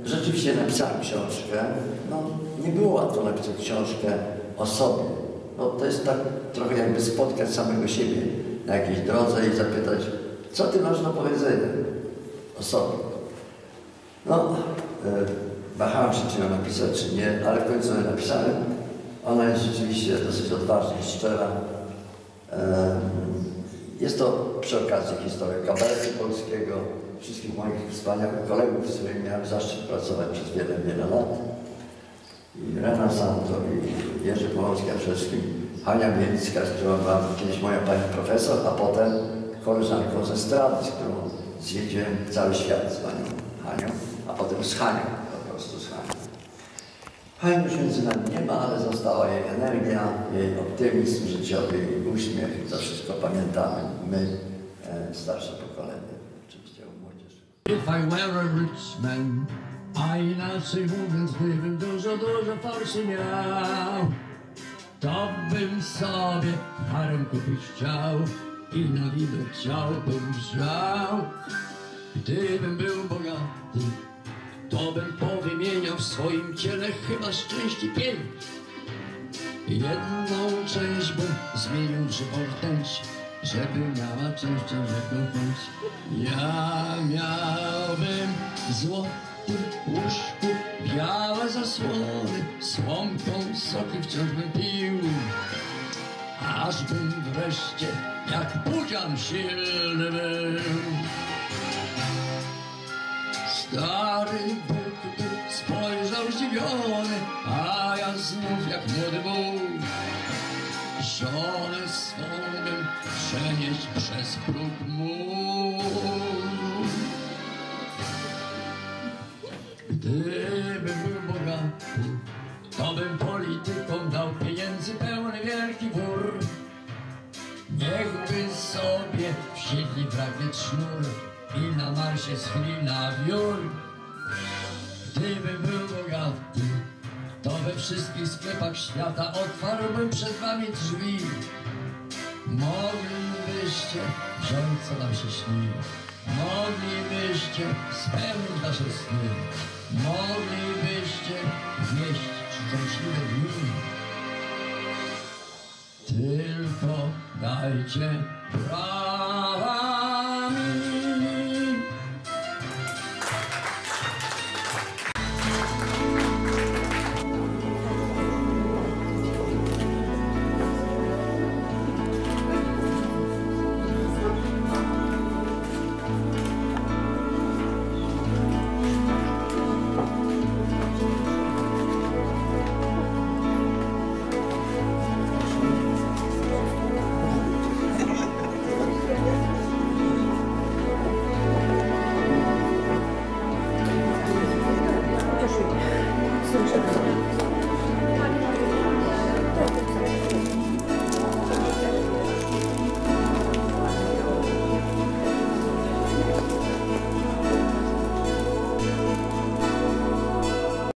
Rzeczywiście napisałem książkę. No, nie było łatwo napisać książkę o sobie. No, to jest tak trochę jakby spotkać samego siebie na jakiejś drodze i zapytać, co ty masz do powiedzenia o sobie. No, wahałem się, czy ją napisać, czy nie, ale w końcu ją napisałem. Ona jest rzeczywiście dosyć odważna i szczera. Jest to przy okazji historia kabaretu polskiego, wszystkich moich wspaniałych kolegów, z którymi miałem zaszczyt pracować przez wiele, wiele lat. I Rena Santo, i Jerzy Płomowski, a przede wszystkim Hania Bielicka, z którą była kiedyś moja pani profesor, a potem koleżanką ze strady, z którą zwiedziłem cały świat z panią Hanią, a potem z Hanią, po prostu z Hanią. Hani już między nami nie ma, ale została jej energia, jej optymizm życiowy, jej uśmiech. To wszystko pamiętamy my, starsze pokolenie, oczywiście młodzież. If I were a rich man, a inaczej mówiąc, gdybym dużo fałszy miał, to bym sobie harem kupić chciał i na widok ciał bym grzał. Gdybym był bogaty, to bym powymieniał w swoim ciele chyba szczęście 5. Jedną część bym zmienił żywą rtęć, żeby miała częścią rzeką chęć. Ja miałbym złoty łóżku, białe zasłony, słomką soki wciąż bym pił, aż bym wreszcie jak budzian silny był. Stary Bóg spojrzał zdziwiony, a ja znów jak młody Bóg żonę swą bym przenieść przez próg mógł. Gdybym był bogaty, to bym politykom dał pieniędzy pełny wielki wór. Niechby sobie wsiedli w rakiet sznur i na Marsie schli na wiór. Gdybym był bogaty, to we wszystkich sklepach świata otwarłbym przed wami drzwi. Moglibyście wziąć, co nam się śni. Moglibyście spełnić wasze sny. Moglibyście wieść szczęśliwe dni. Tylko dajcie prawo.